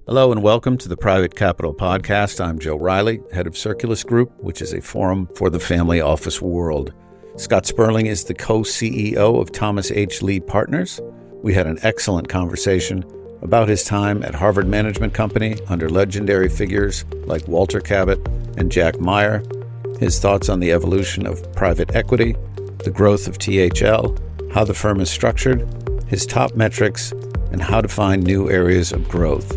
Hello and welcome to the Private Capital Podcast. I'm Joe Riley, head of Circulus Group, which is a forum for the family office world. Scott Sperling is the co-CEO of Thomas H. Lee Partners. We had an excellent conversation about his time at Harvard Management Company under legendary figures like Walter Cabot and Jack Meyer, his thoughts on the evolution of private equity, the growth of THL, how the firm is structured, his top metrics, and how to find new areas of growth.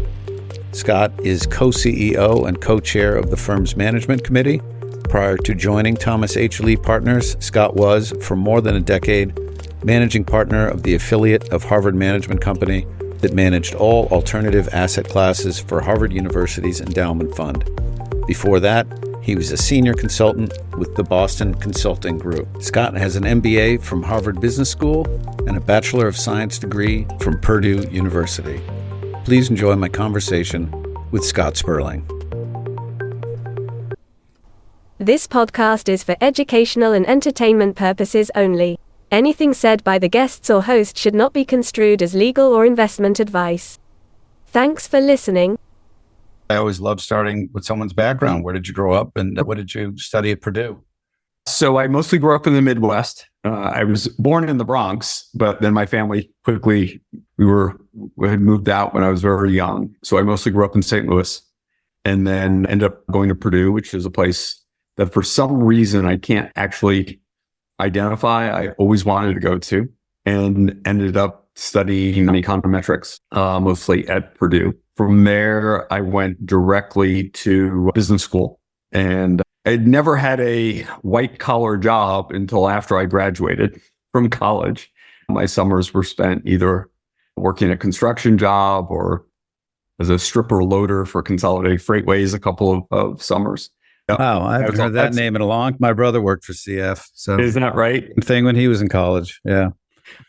Scott is co-CEO and co-chair of the firm's management committee. Prior to joining Thomas H. Lee Partners, Scott was, for more than a decade, managing partner of the affiliate of Harvard Management Company that managed all alternative asset classes for Harvard University's endowment fund. Before that, he was a senior consultant with the Boston Consulting Group. Scott has an MBA from Harvard Business School and a Bachelor of Science degree from Purdue University. Please enjoy my conversation with Scott Sperling. This podcast is for educational and entertainment purposes only. Anything said by the guests or host should not be construed as legal or investment advice. Thanks for listening. I always love starting with someone's background. Where did you grow up and what did you study at Purdue? So I mostly grew up in the Midwest. I was born in the Bronx, but then my family quickly, we had moved out when I was very young. So I mostly grew up in St. Louis and then ended up going to Purdue, which is a place that for some reason I can't actually identify. I always wanted to go to, and ended up studying econometrics, mostly at Purdue. From there, I went directly to business school, and I'd never had a white collar job until after I graduated from college. My summers were spent either working a construction job or as a stripper loader for Consolidated Freightways a couple of summers. Wow, I haven't heard that name in a long time. My brother worked for CF. So isn't that right? Same thing when he was in college. Yeah.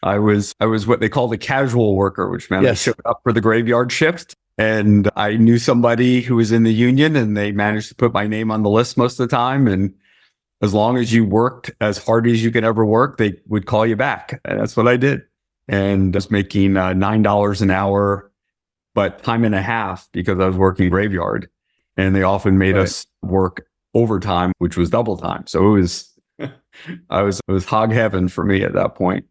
I was what they called a casual worker, which meant I showed up for the graveyard shift. And I knew somebody who was in the union, and they managed to put my name on the list most of the time. And as long as you worked as hard as you could ever work, they would call you back. And that's what I did. And I was making $9 an hour, but time and a half because I was working graveyard. And they often made us work overtime, which was double time. So it was hog heaven for me at that point.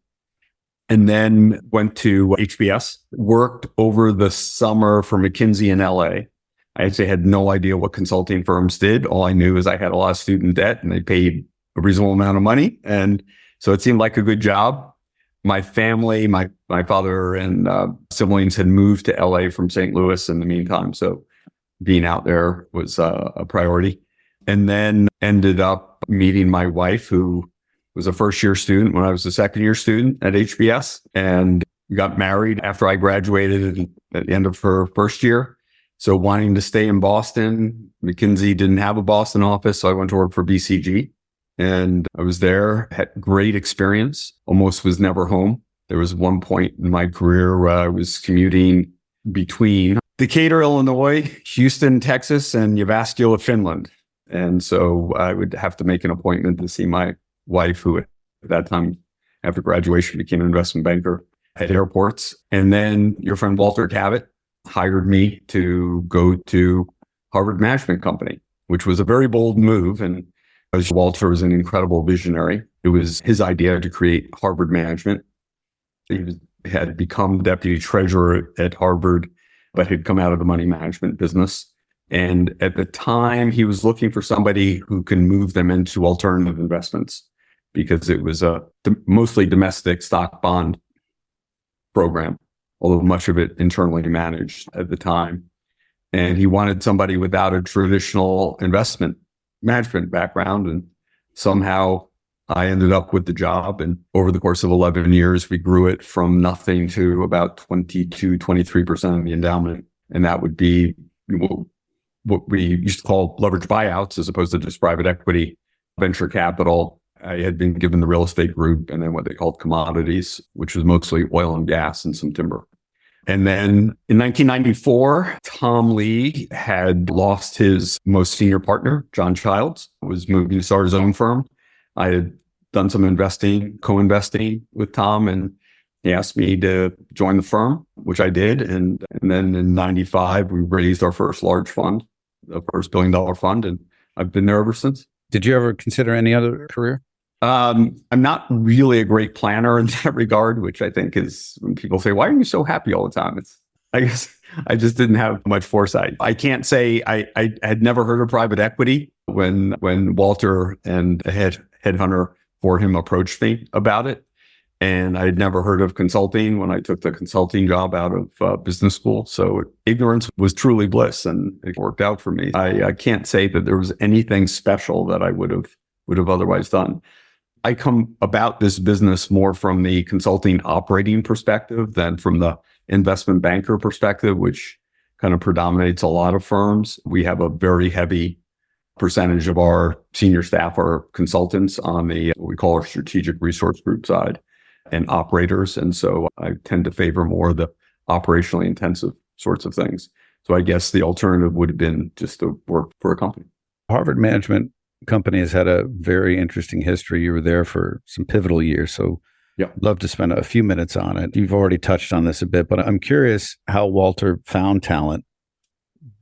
And then went to HBS, worked over the summer for McKinsey in LA. I actually had no idea what consulting firms did. All I knew is I had a lot of student debt and they paid a reasonable amount of money. And so it seemed like a good job. My family, my father and siblings had moved to LA from St. Louis in the meantime. So being out there was a priority. And then ended up meeting my wife, who was a first-year student when I was a second-year student at HBS, and got married after I graduated at the end of her first year. So wanting to stay in Boston, McKinsey didn't have a Boston office, so I went to work for BCG. And I was there, had great experience, almost was never home. There was one point in my career where I was commuting between Decatur, Illinois, Houston, Texas, and Jyväskylä, Finland. And so I would have to make an appointment to see my wife, who at that time, after graduation, became an investment banker at airports. And then your friend Walter Cabot hired me to go to Harvard Management Company, which was a very bold move. And as Walter was an incredible visionary, it was his idea to create Harvard Management. He had become deputy treasurer at Harvard, but had come out of the money management business. And at the time, he was looking for somebody who can move them into alternative investments, because it was a mostly domestic stock bond program, although much of it internally managed at the time. And he wanted somebody without a traditional investment management background. And somehow I ended up with the job. And over the course of 11 years, we grew it from nothing to about 23% of the endowment. And that would be what we used to call leveraged buyouts, as opposed to just private equity, venture capital. I had been given the real estate group, and then what they called commodities, which was mostly oil and gas and some timber. And then in 1994, Tom Lee had lost his most senior partner, John Childs, was moving to start his own firm. I had done some investing, co-investing with Tom, and He asked me to join the firm, which I did. And then in 95, we raised our first large fund, the first $1 billion fund. And I've been there ever since. Did you ever consider any other career? I'm not really a great planner in that regard, which I think is when people say, why are you so happy all the time? I guess I just didn't have much foresight. I can't say I had never heard of private equity when Walter and a headhunter for him approached me about it. And I had never heard of consulting when I took the consulting job out of business school. So ignorance was truly bliss, and it worked out for me. I can't say that there was anything special that I would have otherwise done. I come about this business more from the consulting operating perspective than from the investment banker perspective, which kind of predominates a lot of firms. We have a very heavy percentage of our senior staff are consultants on the, what we call our strategic resource group side, and operators. And so I tend to favor more of the operationally intensive sorts of things. So I guess the alternative would have been just to work for a company. Harvard Management Company has had a very interesting history. You were there for some pivotal years. So Yep. I'd love to spend a few minutes on it. You've already touched on this a bit, but I'm curious how Walter found talent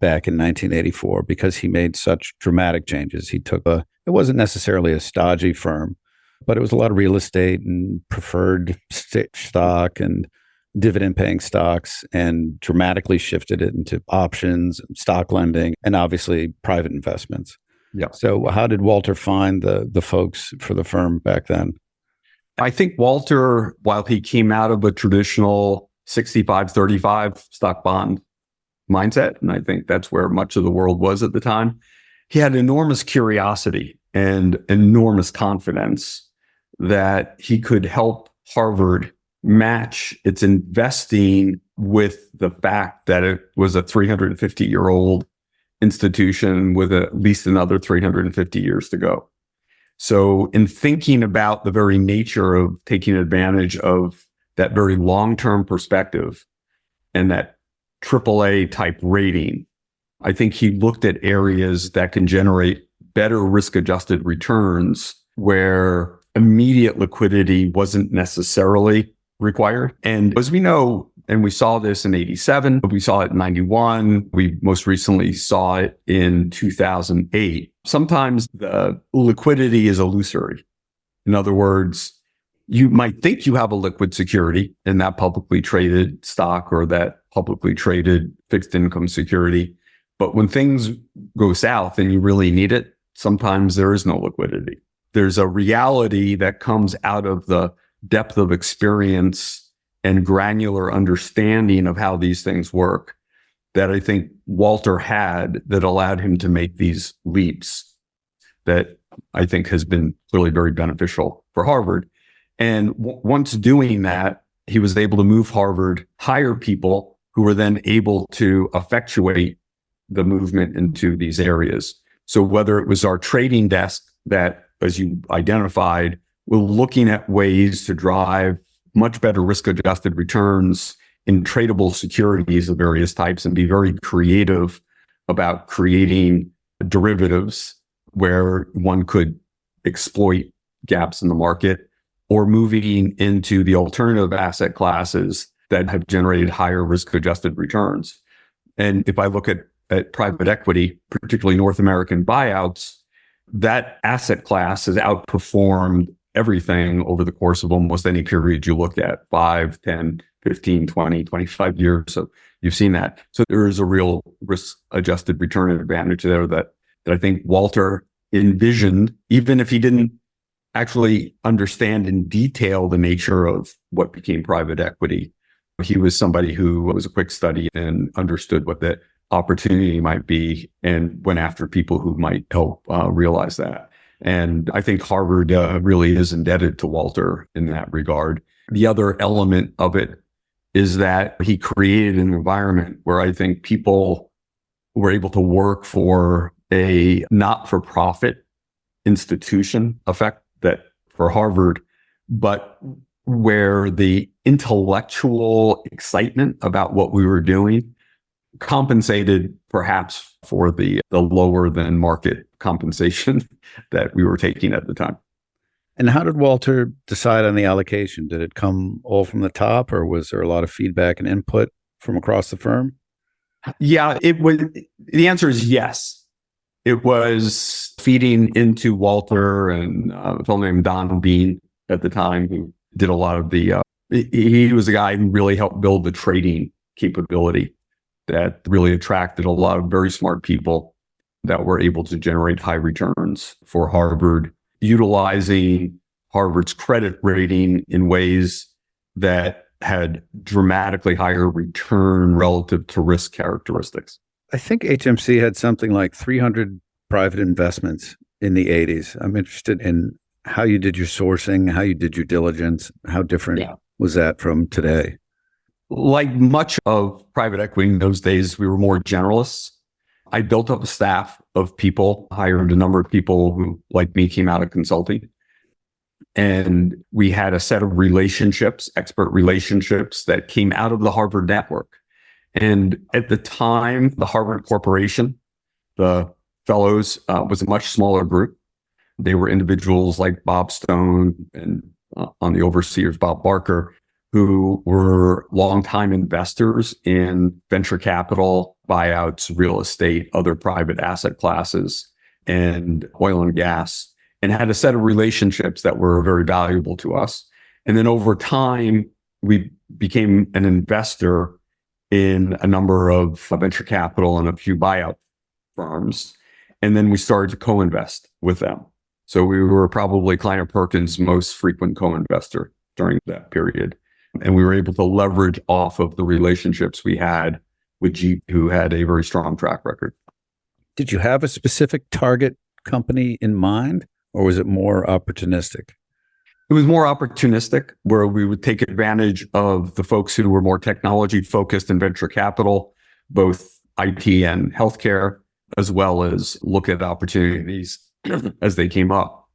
back in 1984, because he made such dramatic changes. He took it wasn't necessarily a stodgy firm, but it was a lot of real estate and preferred stock and dividend paying stocks, and dramatically shifted it into options, stock lending, and obviously private investments. Yeah. So how did Walter find the folks for the firm back then? I think Walter, while he came out of a traditional 65-35 stock bond mindset, and I think that's where much of the world was at the time, he had enormous curiosity and enormous confidence that he could help Harvard match its investing with the fact that it was a 350-year-old institution with at least another 350 years to go. So in thinking about the very nature of taking advantage of that very long-term perspective and that AAA type rating, I think he looked at areas that can generate better risk-adjusted returns where immediate liquidity wasn't necessarily required. And as we know, and we saw this in 87, we saw it in 91, we most recently saw it in 2008. Sometimes the liquidity is illusory. In other words, you might think you have a liquid security in that publicly traded stock or that publicly traded fixed income security. But when things go south and you really need it, sometimes there is no liquidity. There's a reality that comes out of the depth of experience and granular understanding of how these things work that I think Walter had that allowed him to make these leaps that I think has been clearly very beneficial for Harvard. And once doing that, he was able to move Harvard, hire people who were then able to effectuate the movement into these areas. So whether it was our trading desk that, as you identified, we're looking at ways to drive much better risk-adjusted returns in tradable securities of various types and be very creative about creating derivatives where one could exploit gaps in the market, or moving into the alternative asset classes that have generated higher risk-adjusted returns. And if I look at private equity, particularly North American buyouts, that asset class has outperformed everything over the course of almost any period you look at, 5, 10, 15, 20, 25 years. So you've seen that. So there is a real risk-adjusted return advantage there that I think Walter envisioned, even if he didn't actually understand in detail the nature of what became private equity. He was somebody who was a quick study and understood what the opportunity might be and went after people who might help realize that. And I think Harvard really is indebted to Walter in that regard. The other element of it is that he created an environment where I think people were able to work for a not-for-profit institution effect that for Harvard, but where the intellectual excitement about what we were doing compensated perhaps for the lower than market compensation that we were taking at the time. And how did Walter decide on the allocation? Did it come all from the top, or was there a lot of feedback and input from across the firm? Yeah, it was. The answer is yes. It was feeding into Walter and a fellow named Don Bean at the time, who did a lot of the, he was the guy who really helped build the trading capability that really attracted a lot of very smart people that were able to generate high returns for Harvard, utilizing Harvard's credit rating in ways that had dramatically higher return relative to risk characteristics. I think HMC had something like 300 private investments in the 80s. I'm interested in how you did your sourcing, how you did your diligence. How different was that from today? Like much of private equity in those days, we were more generalists. I built up a staff of people, hired a number of people who, like me, came out of consulting. And we had a set of relationships, expert relationships that came out of the Harvard network. And at the time, the Harvard Corporation, the fellows, was a much smaller group. They were individuals like Bob Stone and on the overseers, Bob Barker, who were longtime investors in venture capital, buyouts, real estate, other private asset classes, and oil and gas, and had a set of relationships that were very valuable to us. And then over time, we became an investor in a number of venture capital and a few buyout firms. And then we started to co-invest with them. So we were probably Kleiner Perkins' most frequent co-investor during that period. And we were able to leverage off of the relationships we had with Jeep, who had a very strong track record. Did you have a specific target company in mind, or was it more opportunistic? It was more opportunistic, where we would take advantage of the folks who were more technology focused in venture capital, both IT and healthcare, as well as look at opportunities as they came up.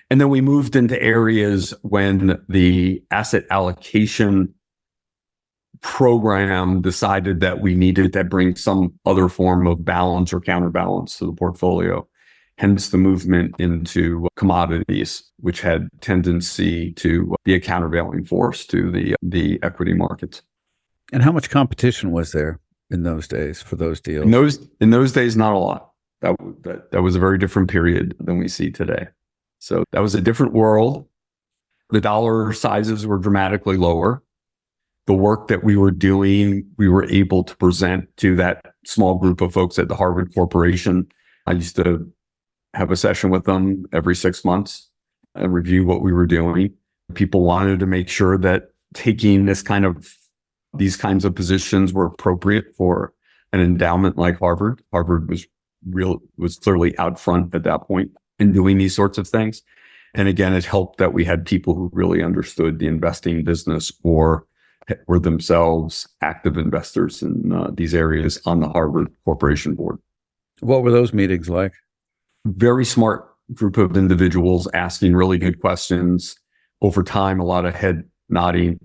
And then we moved into areas when the asset allocation program decided that we needed to bring some other form of balance or counterbalance to the portfolio. Hence the movement into commodities, which had tendency to be a countervailing force to the equity markets. And how much competition was there in those days for those deals? In those days, not a lot. That was a very different period than we see today. So that was a different world. The dollar sizes were dramatically lower. The work that we were doing, we were able to present to that small group of folks at the Harvard Corporation. I used to have a session with them every 6 months and review what we were doing. People wanted to make sure that taking these kinds of positions were appropriate for an endowment like Harvard. Harvard was clearly out front at that point in doing these sorts of things. And again, it helped that we had people who really understood the investing business or were themselves active investors in these areas on the Harvard Corporation board. What were those meetings like? Very smart group of individuals asking really good questions. Over time, a lot of head nodding.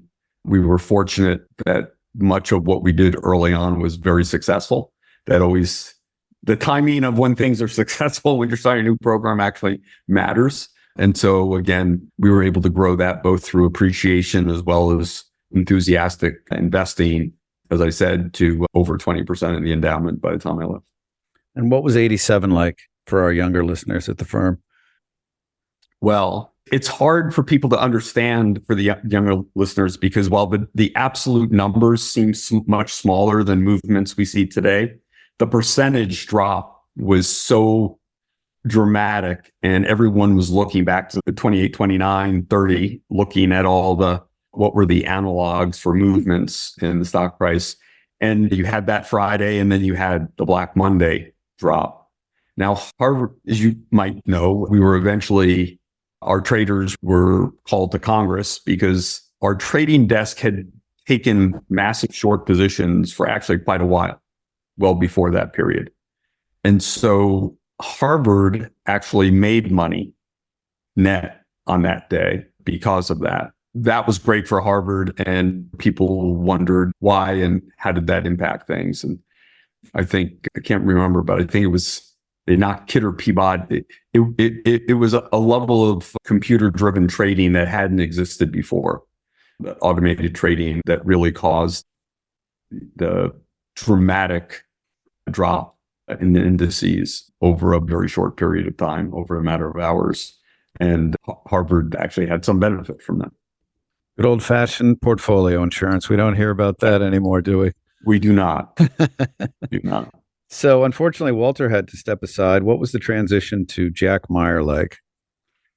We were fortunate that much of what we did early on was very successful. The timing of when things are successful when you're starting a new program actually matters. And so again, we were able to grow that both through appreciation as well as enthusiastic investing, as I said, to over 20% of the endowment by the time I left. And what was 87 like for our younger listeners at the firm? Well, it's hard for people to understand for the younger listeners because while the absolute numbers seem much smaller than movements we see today, the percentage drop was so dramatic and everyone was looking back to the 28, 29, 30, looking at what were the analogs for movements in the stock price. And you had that Friday and then you had the Black Monday drop. Now, Harvard, as you might know, our traders were called to Congress because our trading desk had taken massive short positions for actually quite a while, well before that period. And so Harvard actually made money net on that day because of that. That was great for Harvard, and people wondered why and how did that impact things. And I can't remember, but I think it was They knocked Kidder Peabody. It was a level of computer-driven trading that hadn't existed before. The automated trading that really caused the dramatic drop in the indices over a very short period of time, over a matter of hours. And Harvard actually had some benefit from that. Good old-fashioned portfolio insurance. We don't hear about that anymore, do we? We do not. Do not. So, unfortunately, Walter had to step aside. What was the transition to Jack Meyer like?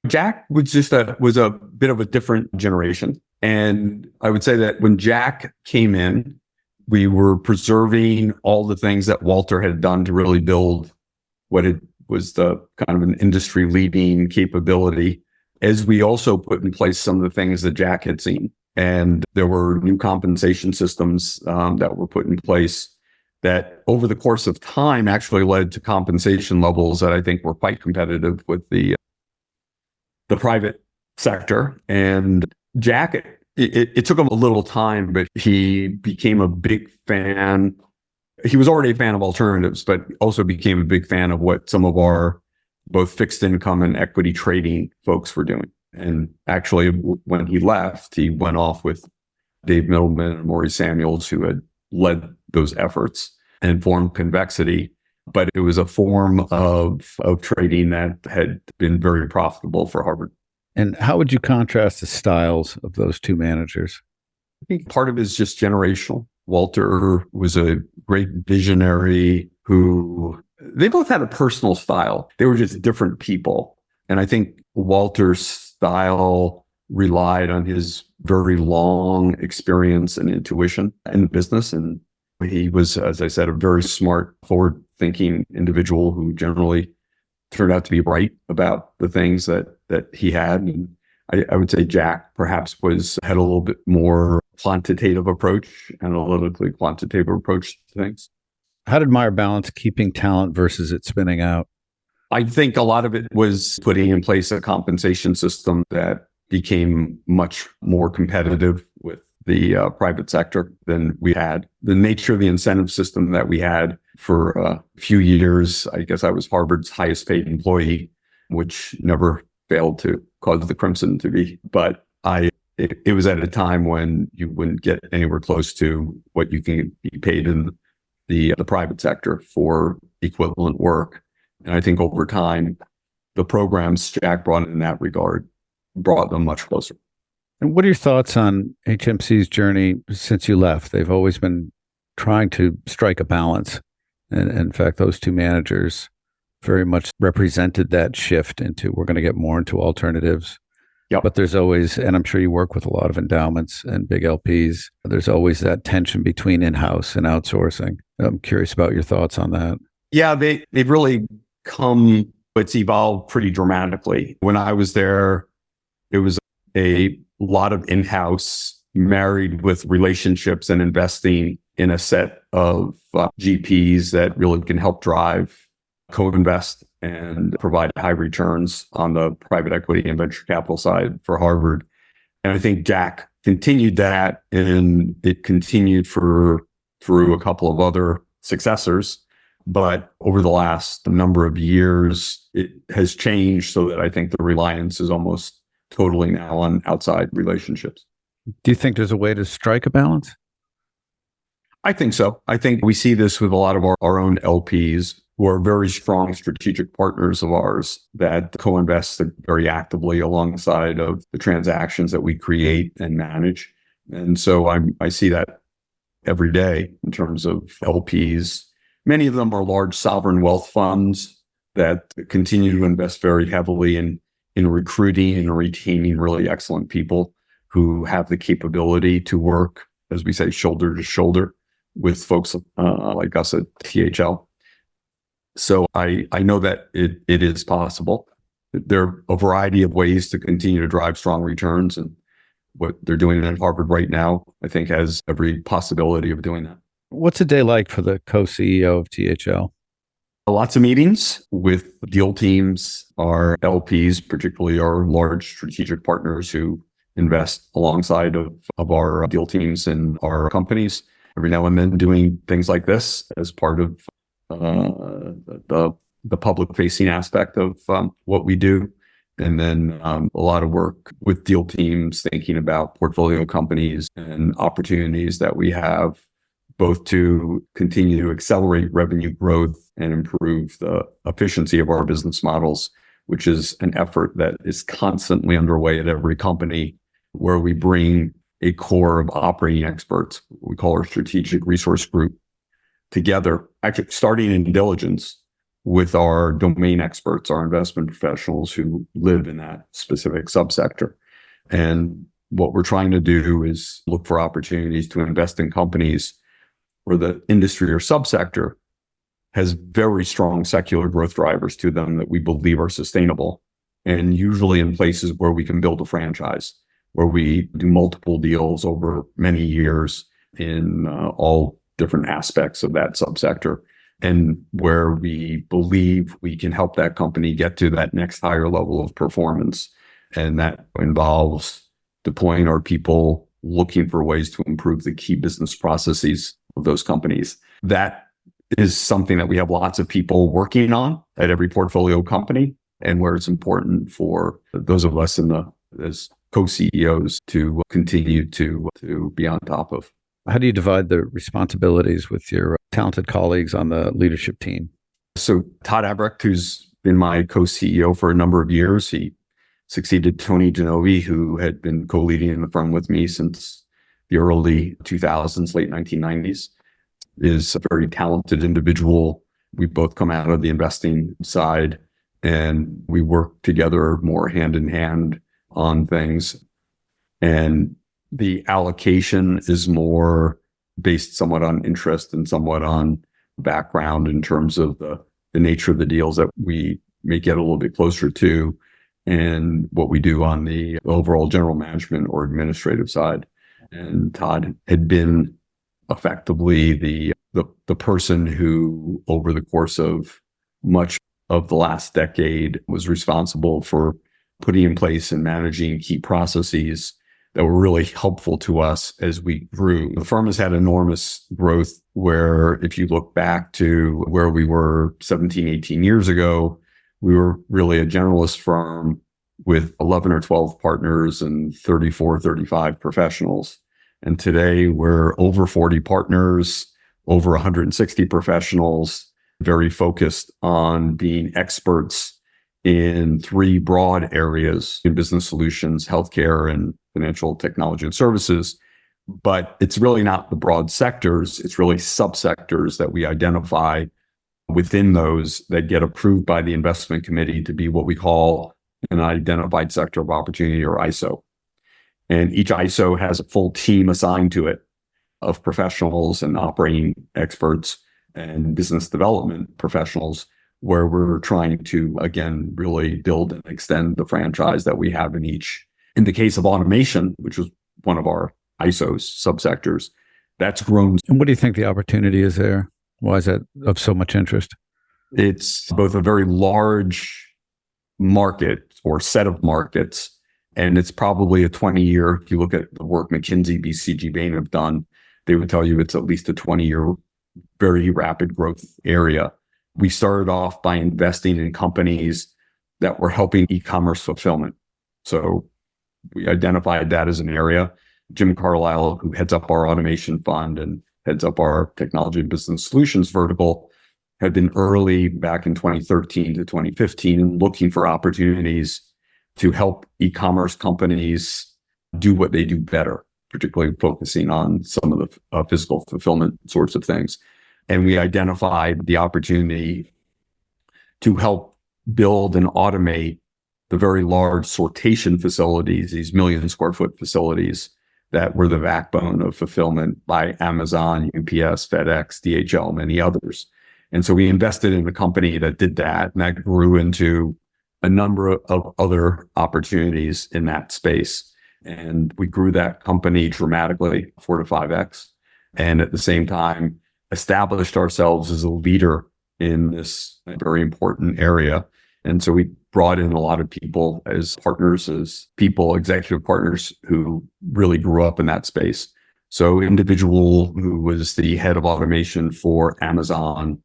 Jack was was a bit of a different generation. And I would say that when Jack came in, we were preserving all the things that Walter had done to really build what it was the kind of an industry leading capability, as we also put in place some of the things that Jack had seen. And there were new compensation systems that were put in place that over the course of time actually led to compensation levels that I think were quite competitive with the private sector. And Jack, it took him a little time, but he became a big fan. He was already a fan of alternatives, but also became a big fan of what some of our both fixed income and equity trading folks were doing. And actually, when he left, he went off with Dave Middleman and Maury Samuels, who had led those efforts and formed Convexity. But it was a form of trading that had been very profitable for Harvard. And how would you contrast the styles of those two managers? I think part of it is just generational. Walter was a great visionary who, they both had a personal style. They were just different people. And I think Walter's style relied on his very long experience and intuition in business. And he was, as I said, a very smart, forward-thinking individual who generally turned out to be right about the things that he had. And I would say Jack perhaps had a little bit more quantitative approach, analytically quantitative approach to things. How did Meyer balance keeping talent versus it spinning out? I think a lot of it was putting in place a compensation system that became much more competitive with the private sector than we had. The nature of the incentive system that we had for a few years, I guess I was Harvard's highest paid employee, which never failed to cause the crimson to be. But it was at a time when you wouldn't get anywhere close to what you can be paid in the private sector for equivalent work. And I think over time, the programs Jack brought in that regard brought them much closer. And what are your thoughts on HMC's journey since you left? They've always been trying to strike a balance. And in fact, those two managers very much represented that shift into, we're going to get more into alternatives. Yep. But there's always, and I'm sure you work with a lot of endowments and big LPs, there's always that tension between in-house and outsourcing. I'm curious about your thoughts on that. Yeah, they've really it's evolved pretty dramatically. When I was there, it was a lot of in-house married with relationships and investing in a set of GPs that really can help drive co-invest and provide high returns on the private equity and venture capital side for Harvard. And I think Jack continued that, and it continued through a couple of other successors. But over the last number of years, it has changed so that I think the reliance is almost totally now on outside relationships. Do you think there's a way to strike a balance? I think so. I think we see this with a lot of our own LPs who are very strong strategic partners of ours that co-invest very actively alongside of the transactions that we create and manage. And so I see that every day in terms of LPs. Many of them are large sovereign wealth funds that continue to invest very heavily in recruiting and retaining really excellent people who have the capability to work, as we say, shoulder to shoulder with folks like us at THL. So I know that it is possible. There are a variety of ways to continue to drive strong returns, and what they're doing at Harvard right now, I think, has every possibility of doing that. What's a day like for the co-CEO of THL? Lots of meetings with deal teams, our LPs, particularly our large strategic partners who invest alongside of our deal teams and our companies. Every now and then doing things like this as part of the the public-facing aspect of what we do. And then a lot of work with deal teams, thinking about portfolio companies and opportunities that we have, both to continue to accelerate revenue growth and improve the efficiency of our business models, which is an effort that is constantly underway at every company, where we bring a core of operating experts, we call our strategic resource group, together, actually starting in diligence with our domain experts, our investment professionals who live in that specific subsector. And what we're trying to do is look for opportunities to invest in companies where the industry or subsector has very strong secular growth drivers to them that we believe are sustainable, and usually in places where we can build a franchise, where we do multiple deals over many years in all different aspects of that subsector, and where we believe we can help that company get to that next higher level of performance. And that involves deploying our people, looking for ways to improve the key business processes of those companies. That is something that we have lots of people working on at every portfolio company, and where it's important for those of us as co-CEOs to continue to be on top of. How do you divide the responsibilities with your talented colleagues on the leadership team? So Todd Abrecht, who's been my co-CEO for a number of years, he succeeded Tony Genovi, who had been co-leading in the firm with me since the early 2000s, late 1990s, is a very talented individual. We both come out of the investing side, and we work together more hand in hand on things. And the allocation is more based somewhat on interest and somewhat on background in terms of the nature of the deals that we may get a little bit closer to, and what we do on the overall general management or administrative side. And Todd had been effectively the person who, over the course of much of the last decade, was responsible for putting in place and managing key processes that were really helpful to us as we grew. The firm has had enormous growth, where if you look back to where we were 17, 18 years ago, we were really a generalist firm with 11 or 12 partners and 34, 35 professionals. And today we're over 40 partners, over 160 professionals, very focused on being experts in three broad areas: in business solutions, healthcare, and financial technology and services. But it's really not the broad sectors. It's really subsectors that we identify within those that get approved by the investment committee to be what we call an identified sector of opportunity, or ISO. And each ISO has a full team assigned to it of professionals and operating experts and business development professionals, where we're trying to, again, really build and extend the franchise that we have in each. In the case of automation, which was one of our ISO's subsectors, that's grown. And what do you think the opportunity is there? Why is that of so much interest? It's both a very large market or set of markets, and it's probably a 20-year, if you look at the work McKinsey, BCG, Bain have done, they would tell you it's at least a 20-year, very rapid growth area. We started off by investing in companies that were helping e-commerce fulfillment. So we identified that as an area. Jim Carlisle, who heads up our automation fund and heads up our technology and business solutions vertical, had been early back in 2013 to 2015 looking for opportunities to help e-commerce companies do what they do better, particularly focusing on some of the physical fulfillment sorts of things. And we identified the opportunity to help build and automate the very large sortation facilities, these 1 million square foot facilities that were the backbone of fulfillment by Amazon, UPS, FedEx, DHL, many others. And so we invested in a company that did that, and that grew into a number of other opportunities in that space. And we grew that company dramatically, 4 to 5x. And at the same time, established ourselves as a leader in this very important area. And so we brought in a lot of people as partners, as people, executive partners who really grew up in that space. So individual who was the head of automation for Amazon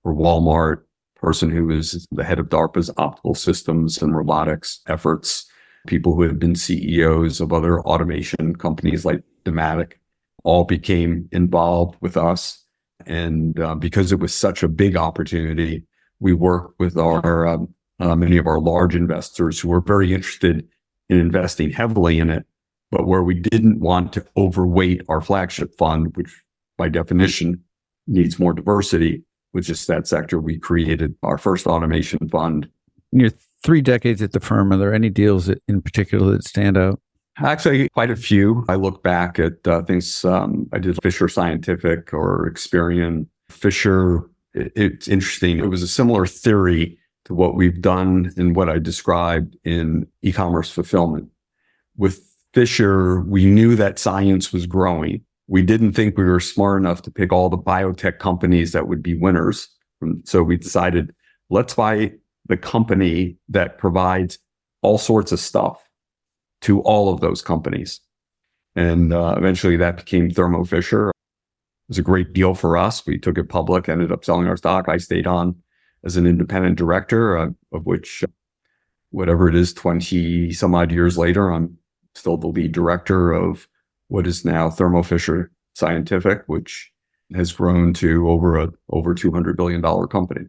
or Walmart, person who was the head of DARPA's optical systems and robotics efforts, people who had been CEOs of other automation companies like Dematic, all became involved with us. And because it was such a big opportunity, we worked with our many of our large investors who were very interested in investing heavily in it, but where we didn't want to overweight our flagship fund, which by definition needs more diversity, which is that sector. We created our first automation fund. In your 3 decades at the firm, are there any deals in particular that stand out? Actually, quite a few. I look back at things I did, Fisher Scientific or Experian. Fisher, it's interesting. It was a similar theory to what we've done and what I described in e-commerce fulfillment. With Fisher, we knew that science was growing. We didn't think we were smart enough to pick all the biotech companies that would be winners. So we decided, let's buy the company that provides all sorts of stuff to all of those companies. And eventually that became Thermo Fisher. It was a great deal for us. We took it public, ended up selling our stock. I stayed on as an independent director, of which, whatever it is, 20 some odd years later, I'm still the lead director of what is now Thermo Fisher Scientific, which has grown to over $200 billion company.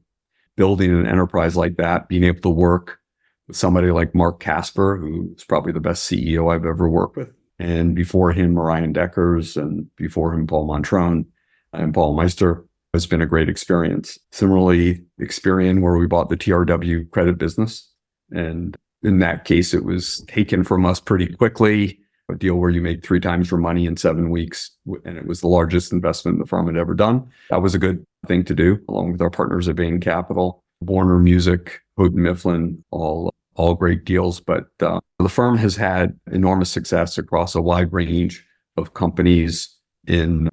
Building an enterprise like that, being able to work with somebody like Mark Casper, who's probably the best CEO I've ever worked with. And before him, Ryan Deckers, and before him, Paul Montrone and Paul Meister, has been a great experience. Similarly, Experian, where we bought the TRW credit business. And in that case, it was taken from us pretty quickly, a deal where you made 3 times your money in 7 weeks. And it was the largest investment the firm had ever done. That was a good thing to do, along with our partners at Bain Capital, Warner Music, Houghton Mifflin, all great deals. But the firm has had enormous success across a wide range of companies in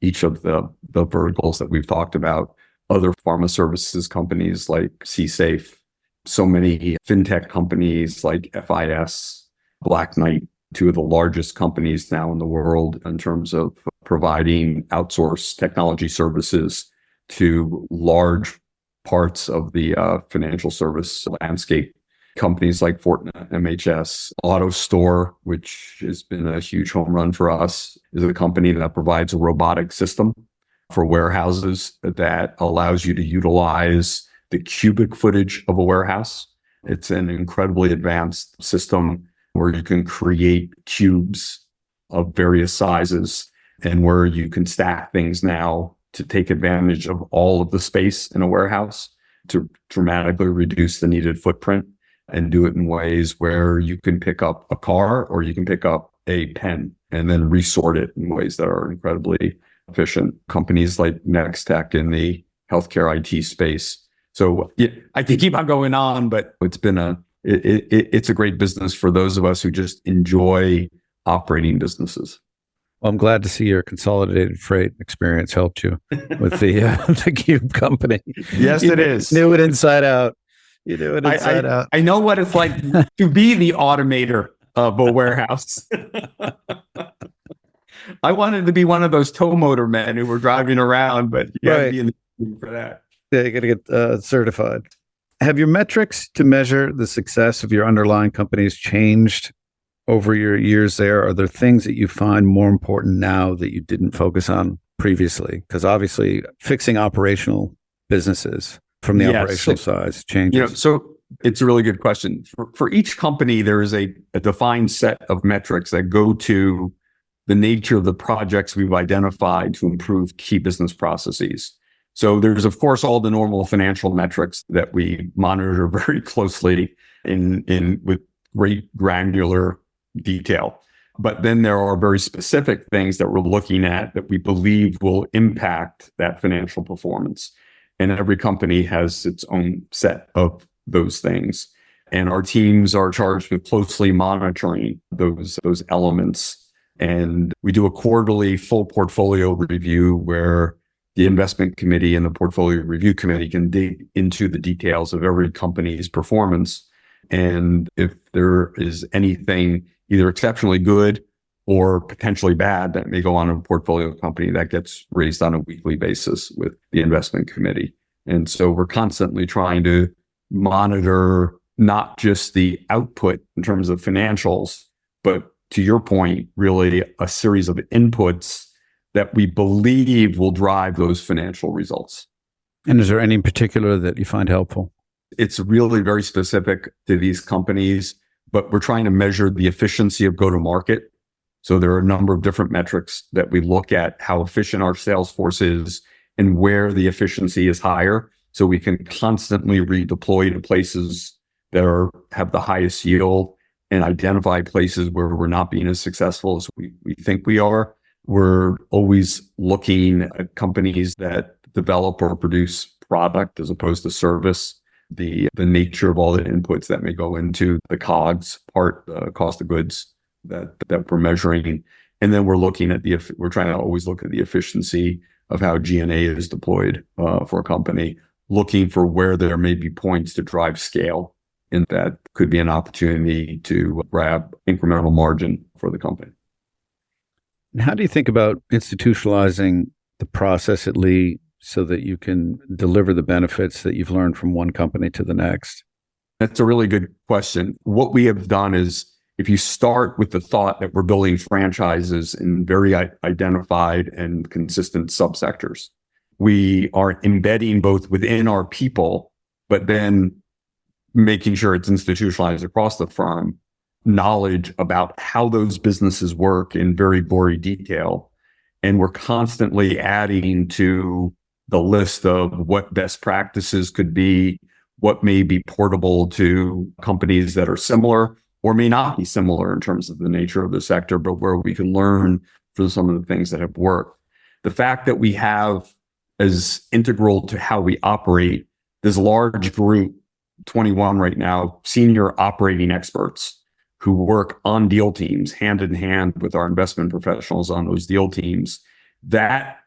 each of the verticals that we've talked about. Other pharma services companies like CSafe, so many fintech companies like FIS, Black Knight, 2 of the largest companies now in the world in terms of providing outsourced technology services to large parts of the financial service landscape. Companies like Fortna, MHS, AutoStore, which has been a huge home run for us, is a company that provides a robotic system for warehouses that allows you to utilize the cubic footage of a warehouse. It's an incredibly advanced system where you can create cubes of various sizes and where you can stack things now to take advantage of all of the space in a warehouse to dramatically reduce the needed footprint, and do it in ways where you can pick up a car or you can pick up a pen and then resort it in ways that are incredibly efficient. Companies like Nextech in the healthcare IT space. So yeah, I can keep on going on, but it's a great business for those of us who just enjoy operating businesses. Well, I'm glad to see your consolidated freight experience helped you with the Cube company. Yes, it is. Knew it inside out. You do it inside out. I know what it's like to be the automator of a warehouse. I wanted to be one of those tow motor men who were driving around, but you got to be in the team for that. Yeah, you got to get certified. Have your metrics to measure the success of your underlying companies changed over your years there? Are there things that you find more important now that you didn't focus on previously? Because obviously fixing operational businesses from the operational side changes. So it's a really good question. For each company, there is a defined set of metrics that go to the nature of the projects we've identified to improve key business processes. So there's, of course, all the normal financial metrics that we monitor very closely with great granular detail. But then there are very specific things that we're looking at that we believe will impact that financial performance. And every company has its own set of those things. And our teams are charged with closely monitoring those elements. And we do a quarterly full portfolio review where the investment committee and the portfolio review committee can dig into the details of every company's performance. And if there is anything either exceptionally good or potentially bad that may go on in a portfolio company, that gets raised on a weekly basis with the investment committee. And so we're constantly trying to monitor not just the output in terms of financials, but to your point, really a series of inputs that we believe will drive those financial results. And is there any in particular that you find helpful? It's really very specific to these companies, but we're trying to measure the efficiency of go-to-market. So there are a number of different metrics that we look at how efficient our sales force is and where the efficiency is higher. So we can constantly redeploy to places that have the highest yield and identify places where we're not being as successful as we think we are. We're always looking at companies that develop or produce product as opposed to service. The nature of all the inputs that may go into the COGS part, the cost of goods that we're measuring. And then we're trying to always look at the efficiency of how G&A is deployed for a company, looking for where there may be points to drive scale. And that could be an opportunity to grab incremental margin for the company. And how do you think about institutionalizing the process at Lee so that you can deliver the benefits that you've learned from one company to the next? That's a really good question. What we have done is, if you start with the thought that we're building franchises in very identified and consistent subsectors, we are embedding both within our people, but then making sure it's institutionalized across the firm, knowledge about how those businesses work in very gory detail. And we're constantly adding to the list of what best practices could be, what may be portable to companies that are similar or may not be similar in terms of the nature of the sector, but where we can learn from some of the things that have worked. The fact that we have as integral to how we operate this large group, 21 right now, senior operating experts who work on deal teams hand in hand with our investment professionals on those deal teams, that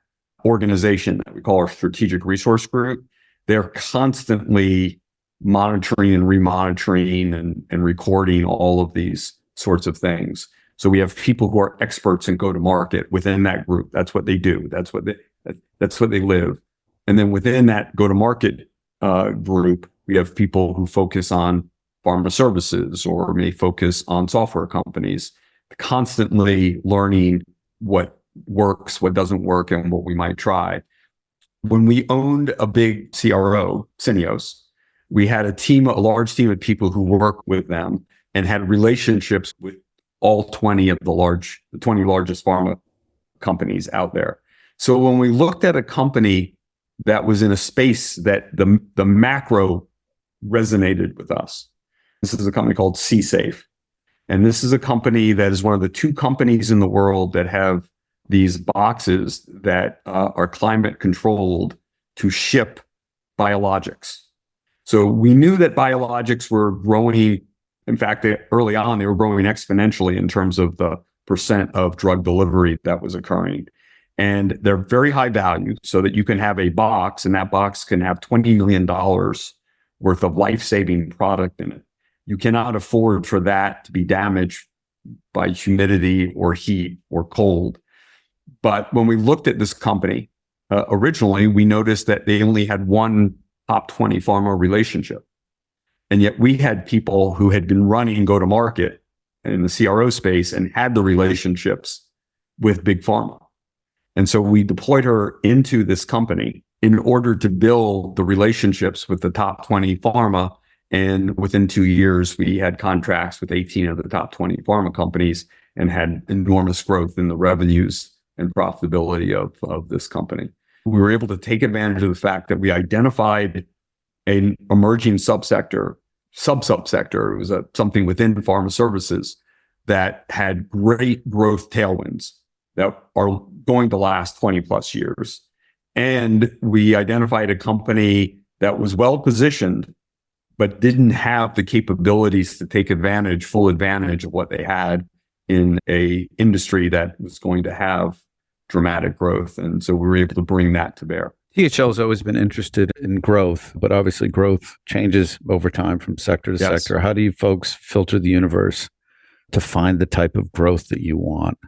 organization that we call our strategic resource group, they're constantly monitoring and remonitoring and recording all of these sorts of things. So we have people who are experts in go-to-market within that group. That's what they do. That's what they live. And then within that go-to-market group, we have people who focus on pharma services or may focus on software companies, constantly learning what works, what doesn't work, and what we might try. When we owned a big CRO, Syneos, we had a large team of people who worked with them and had relationships with all 20 of the 20 largest pharma companies out there. So when we looked at a company that was in a space that the macro resonated with us, this is a company called CSafe. And this is a company that is one of the 2 companies in the world that have these boxes that are climate controlled to ship biologics. So we knew that biologics were growing. In fact, early on, they were growing exponentially in terms of the percent of drug delivery that was occurring. And they're very high value, so that you can have a box, and that box can have $20 million worth of life-saving product in it. You cannot afford for that to be damaged by humidity or heat or cold. But when we looked at this company, originally, we noticed that they only had one top 20 pharma relationship. And yet we had people who had been running go-to-market in the CRO space and had the relationships with big pharma. And so we deployed her into this company in order to build the relationships with the top 20 pharma. And within 2 years, we had contracts with 18 of the top 20 pharma companies and had enormous growth in the revenues and profitability of this company. We were able to take advantage of the fact that we identified an emerging subsector. It was something within pharma services that had great growth tailwinds that are going to last 20 plus years. And we identified a company that was well positioned, but didn't have the capabilities to take full advantage of what they had in a industry that was going to have dramatic growth. And so we were able to bring that to bear. THL has always been interested in growth, but obviously growth changes over time from sector to Yes. sector. How do you folks filter the universe to find the type of growth that you want?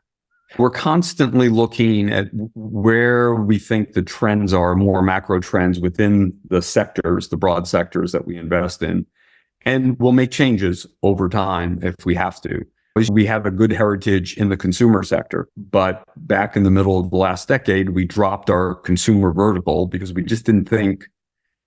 We're constantly looking at where we think the trends are, more macro trends within the sectors, the broad sectors that we invest in. And we'll make changes over time if we have to. We have a good heritage in the consumer sector, but back in the middle of the last decade, we dropped our consumer vertical because we just didn't think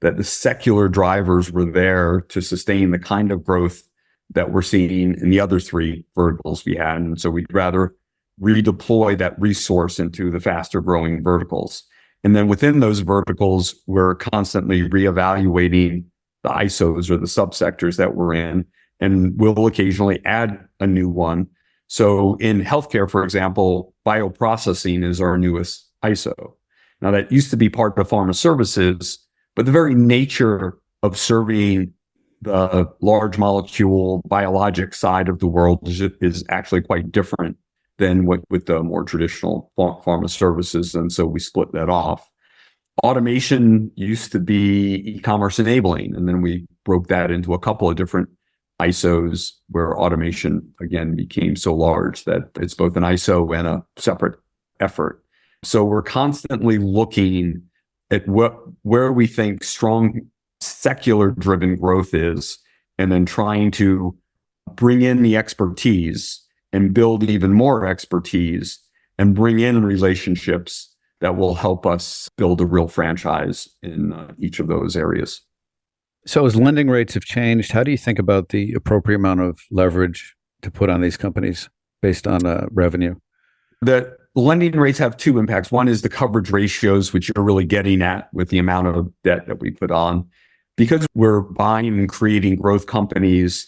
that the secular drivers were there to sustain the kind of growth that we're seeing in the other three verticals we had. And so we'd rather redeploy that resource into the faster growing verticals. And then within those verticals, we're constantly reevaluating the ISOs or the subsectors that we're in, and we'll occasionally add a new one. So in healthcare, for example, bioprocessing is our newest ISO. Now that used to be part of pharma services, but the very nature of serving the large molecule biologic side of the world is actually quite different than what with the more traditional pharma services. And so we split that off. Automation used to be e-commerce enabling, and then we broke that into a couple of different ISOs where automation, again, became so large that it's both an ISO and a separate effort. So we're constantly looking at where we think strong secular driven growth is, and then trying to bring in the expertise and build even more expertise and bring in relationships that will help us build a real franchise in each of those areas. So as lending rates have changed, how do you think about the appropriate amount of leverage to put on these companies based on revenue? The lending rates have two impacts. One is the coverage ratios, which you're really getting at with the amount of debt that we put on. Because we're buying and creating growth companies,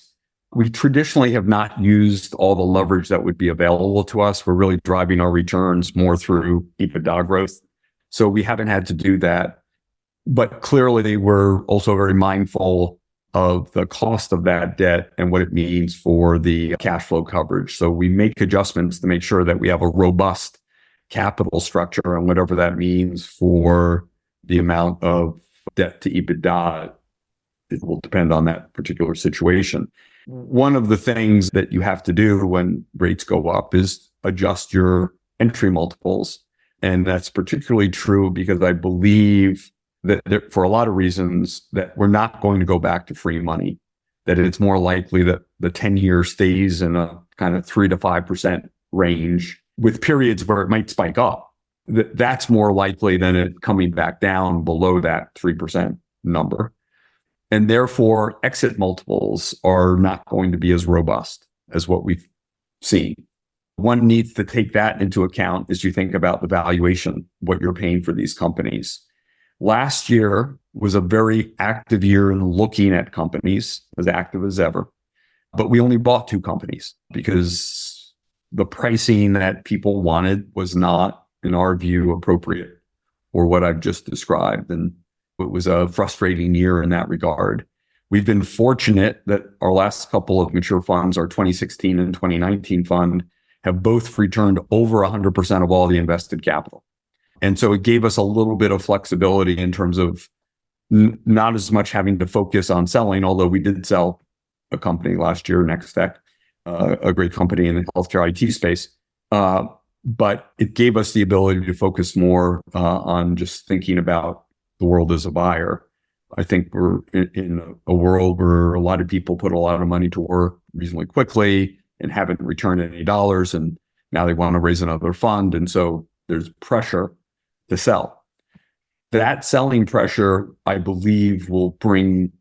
we traditionally have not used all the leverage that would be available to us. We're really driving our returns more through EBITDA growth. So we haven't had to do that. But clearly, we're also very mindful of the cost of that debt and what it means for the cash flow coverage. So we make adjustments to make sure that we have a robust capital structure, and whatever that means for the amount of debt to EBITDA, it will depend on that particular situation. One of the things that you have to do when rates go up is adjust your entry multiples. And that's particularly true because I believe that for a lot of reasons that we're not going to go back to free money, that it's more likely that the 10-year stays in a kind of 3 to 5% range with periods where it might spike up. That's more likely than it coming back down below that 3% number. And therefore, exit multiples are not going to be as robust as what we've seen. One needs to take that into account as you think about the valuation, what you're paying for these companies. Last year was a very active year in looking at companies, as active as ever. But we only bought 2 companies because the pricing that people wanted was not, in our view, appropriate for what I've just described. And it was a frustrating year in that regard. We've been fortunate that our last couple of mature funds, our 2016 and 2019 fund, have both returned over 100% of all the invested capital. And so it gave us a little bit of flexibility in terms of not as much having to focus on selling, although we did sell a company last year, Nextech, a great company in the healthcare IT space. But it gave us the ability to focus more on just thinking about the world as a buyer. I think we're in a world where a lot of people put a lot of money to work reasonably quickly and haven't returned any dollars, and now they want to raise another fund. And so there's pressure to sell. That selling pressure, I believe, will bring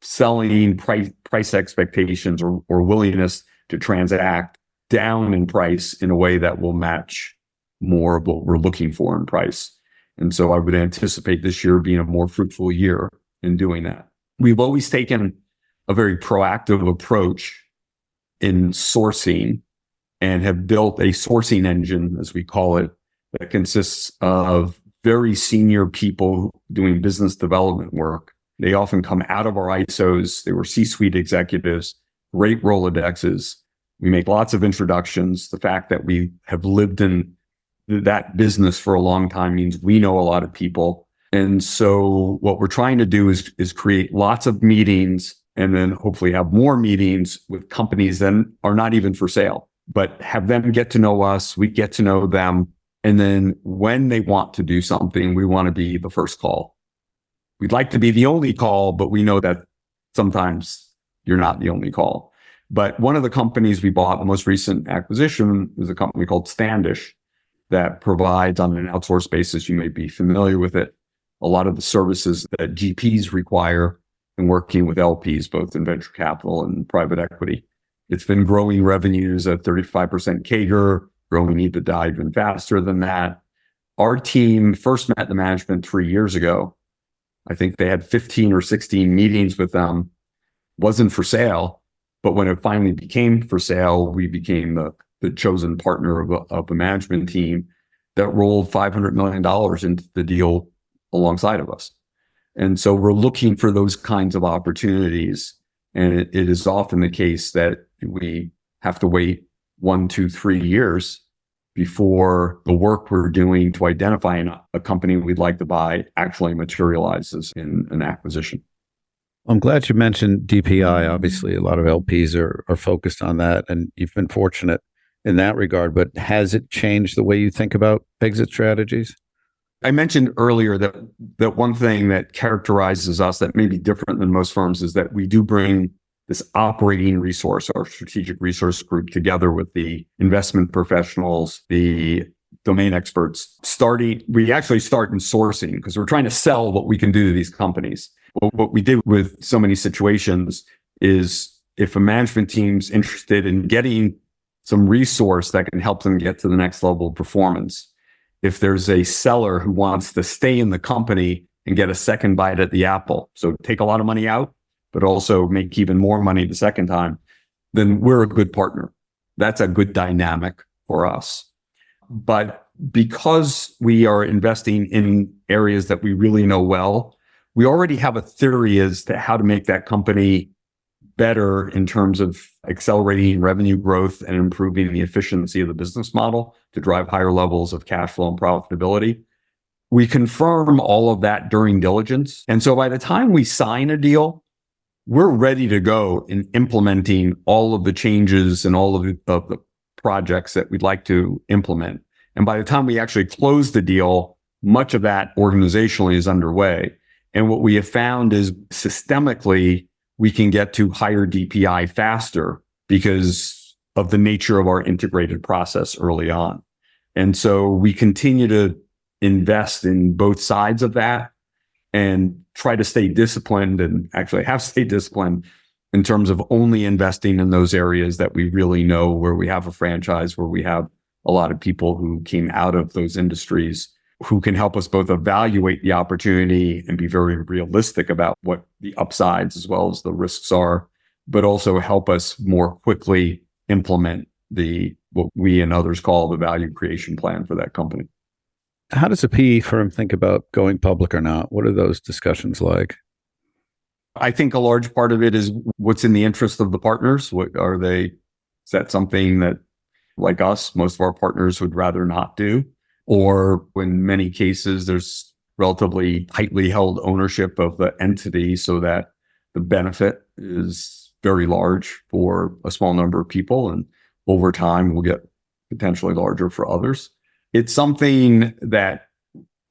selling price expectations or willingness to transact down in price in a way that will match more of what we're looking for in price. And so I would anticipate this year being a more fruitful year in doing that. We've always taken a very proactive approach in sourcing and have built a sourcing engine, as we call it, that consists of very senior people doing business development work. They often come out of our ISOs. They were C-suite executives, great Rolodexes. We make lots of introductions. The fact that we have lived in that business for a long time means we know a lot of people. And so what we're trying to do is create lots of meetings and then hopefully have more meetings with companies that are not even for sale. but have them get to know us. We get to know them. And then when they want to do something, we want to be the first call. We'd like to be the only call, but we know that sometimes you're not the only call. But one of the companies we bought, the most recent acquisition, is a company called Standish that provides, on an outsourced basis, you may be familiar with it, a lot of the services that GPs require in working with LPs, both in venture capital and private equity. It's been growing revenues at 35% CAGR, growing EBITDA even faster than that. Our team first met the management 3 years ago. I think they had 15 or 16 meetings with them. Wasn't for sale, but when it finally became for sale, we became the chosen partner of the management team that rolled $500 million into the deal alongside of us. And so we're looking for those kinds of opportunities. And it is often the case that we have to wait 1, 2, 3 years before the work we're doing to identify a company we'd like to buy actually materializes in an acquisition. I'm glad you mentioned DPI. Obviously, a lot of LPs are focused on that, and you've been fortunate in that regard. But has it changed the way you think about exit strategies? I mentioned earlier that one thing that characterizes us that may be different than most firms is that we do bring this operating resource, our strategic resource group, together with the investment professionals, the domain experts. We actually start in sourcing because we're trying to sell what we can do to these companies. What we did with so many situations is if a management team's interested in getting some resource that can help them get to the next level of performance, if there's a seller who wants to stay in the company and get a second bite at the apple, so take a lot of money out, but also make even more money the second time, then we're a good partner. That's a good dynamic for us. But because we are investing in areas that we really know well, we already have a theory as to how to make that company better in terms of accelerating revenue growth and improving the efficiency of the business model to drive higher levels of cash flow and profitability. We confirm all of that during diligence. And so by the time we sign a deal, we're ready to go in implementing all of the changes and all of the projects that we'd like to implement. And by the time we actually close the deal, much of that organizationally is underway. And what we have found is systemically, we can get to higher DPI faster because of the nature of our integrated process early on. And so we continue to invest in both sides of that and try to stay disciplined, and actually have stayed disciplined in terms of only investing in those areas that we really know, where we have a franchise, where we have a lot of people who came out of those industries who can help us both evaluate the opportunity and be very realistic about what the upsides as well as the risks are, but also help us more quickly implement what we and others call the value creation plan for that company. How does a PE firm think about going public or not? What are those discussions like? I think a large part of it is what's in the interest of the partners. Is that something that, like us, most of our partners would rather not do? Or in many cases, there's relatively tightly held ownership of the entity so that the benefit is very large for a small number of people, and over time will get potentially larger for others. It's something that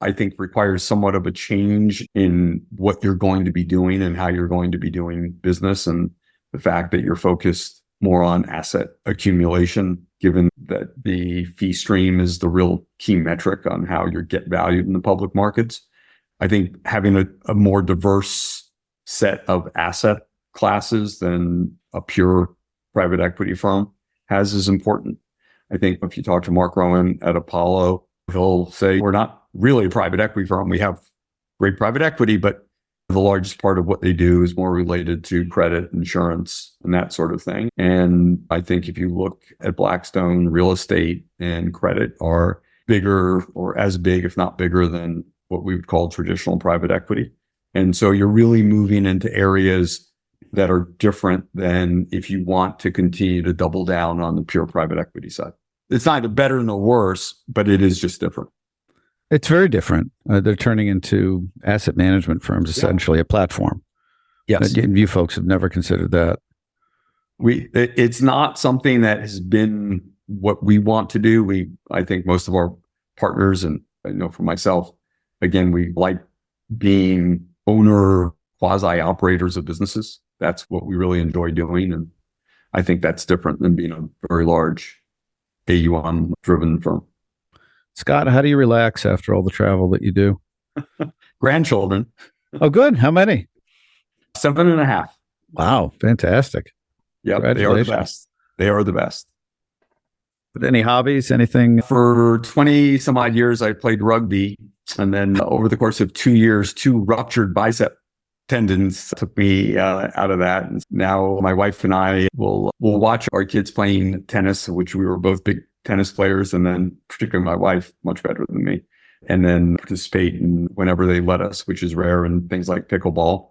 I think requires somewhat of a change in what you're going to be doing and how you're going to be doing business, and the fact that you're focused more on asset accumulation, given that the fee stream is the real key metric on how you get valued in the public markets. I think having a more diverse set of asset classes than a pure private equity firm is important. I think if you talk to Mark Rowan at Apollo, he'll say, we're not really a private equity firm. We have great private equity, but the largest part of what they do is more related to credit, insurance, and that sort of thing. And I think if you look at Blackstone, real estate and credit are bigger, or as big, if not bigger, than what we would call traditional private equity. And so you're really moving into areas that are different than if you want to continue to double down on the pure private equity side. It's neither better nor worse, but it is just different. It's very different. They're turning into asset management firms, essentially a platform. Yes. You folks have never considered that. It's not something that has been what we want to do. I think most of our partners, and I know for myself, again, we like being owner, quasi operators of businesses. That's what we really enjoy doing. And I think that's different than being a very large AUM driven firm. Scott, how do you relax after all the travel that you do? Grandchildren. Oh, good. How many? 7.5. Wow. Fantastic. Yep. They are the best. They are the best. But any hobbies, anything? For 20 some odd years, I played rugby. And then over the course of 2 years, 2 ruptured bicep tendons took me out of that. And now my wife and I will watch our kids playing tennis, which we were both big tennis players. And then particularly my wife, much better than me. And then participate in whenever they let us, which is rare, in things like pickleball.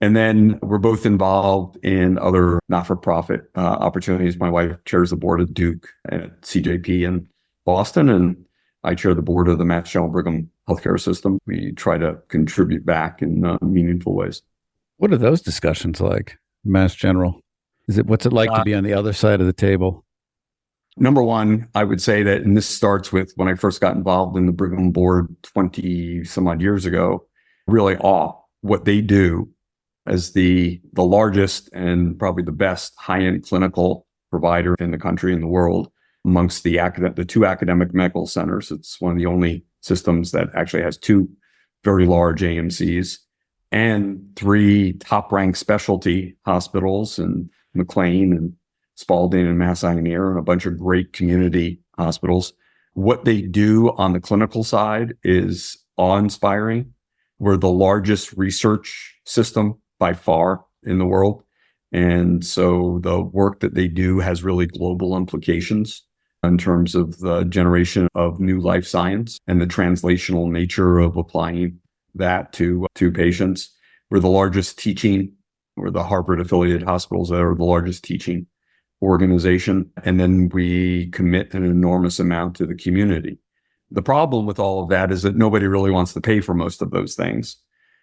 And then we're both involved in other not-for-profit opportunities. My wife chairs the board of Duke and at CJP in Boston, and I chair the board of the MassGeneralBrigham healthcare system. We try to contribute back in meaningful ways. What are those discussions like, Mass General? What's it like to be on the other side of the table? Number one, I would say that, and this starts with when I first got involved in the Brigham board 20 some odd years ago, really awe what they do as the largest and probably the best high-end clinical provider in the country and the world amongst the 2 academic medical centers. It's one of the only systems that actually has 2 very large AMCs and 3 top-ranked specialty hospitals in McLean and Spalding and Mass Eye and Ear, and a bunch of great community hospitals. What they do on the clinical side is awe-inspiring. We're the largest research system by far in the world. And so the work that they do has really global implications in terms of the generation of new life science and the translational nature of applying that to patients. We're the largest teaching, we're the Harvard affiliated hospitals that are the largest teaching organization. And then we commit an enormous amount to the community. The problem with all of that is that nobody really wants to pay for most of those things.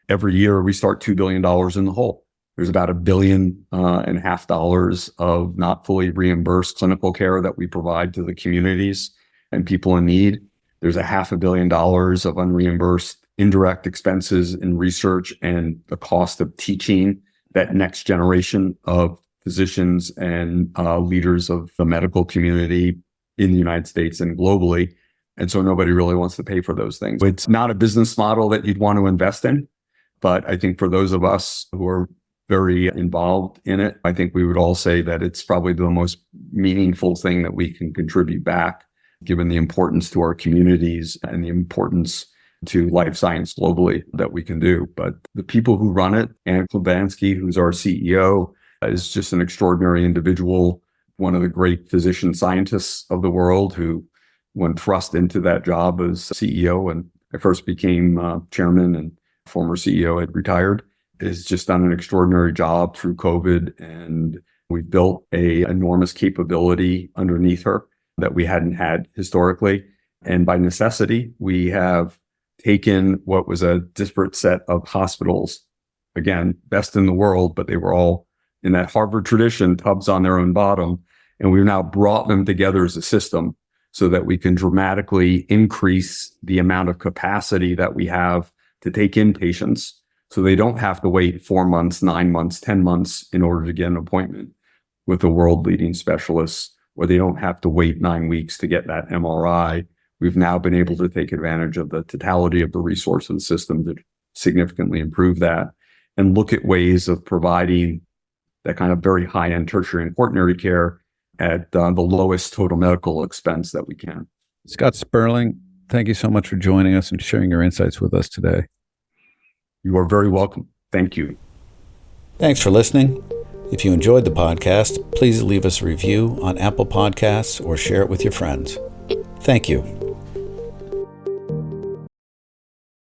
Every year we start $2 billion in the hole. There's about $1.5 billion of not fully reimbursed clinical care that we provide to the communities and people in need. There's $500 million of unreimbursed indirect expenses in research and the cost of teaching that next generation of physicians and leaders of the medical community in the United States and globally. And so nobody really wants to pay for those things. It's not a business model that you'd want to invest in. But I think for those of us who are very involved in it, I think we would all say that it's probably the most meaningful thing that we can contribute back, given the importance to our communities and the importance to life science globally that we can do. But the people who run it, Anna Klebansky, who's our CEO, is just an extraordinary individual, one of the great physician scientists of the world who, when thrust into that job as CEO, and I first became chairman and former CEO had retired, has just done an extraordinary job through COVID. And we've built a enormous capability underneath her that we hadn't had historically. And by necessity, we have taken what was a disparate set of hospitals, again, best in the world, but they were all in that Harvard tradition, tubs on their own bottom. And we've now brought them together as a system so that we can dramatically increase the amount of capacity that we have to take in patients, so they don't have to wait 4 months, 9 months, 10 months in order to get an appointment with the world leading specialists, or they don't have to wait 9 weeks to get that MRI. We've now been able to take advantage of the totality of the resource and system to significantly improve that and look at ways of providing that kind of very high-end tertiary and quaternary care at the lowest total medical expense that we can. Scott Sperling, thank you so much for joining us and sharing your insights with us today. You are very welcome. Thank you. Thanks for listening. If you enjoyed the podcast, please leave us a review on Apple Podcasts or share it with your friends. Thank you.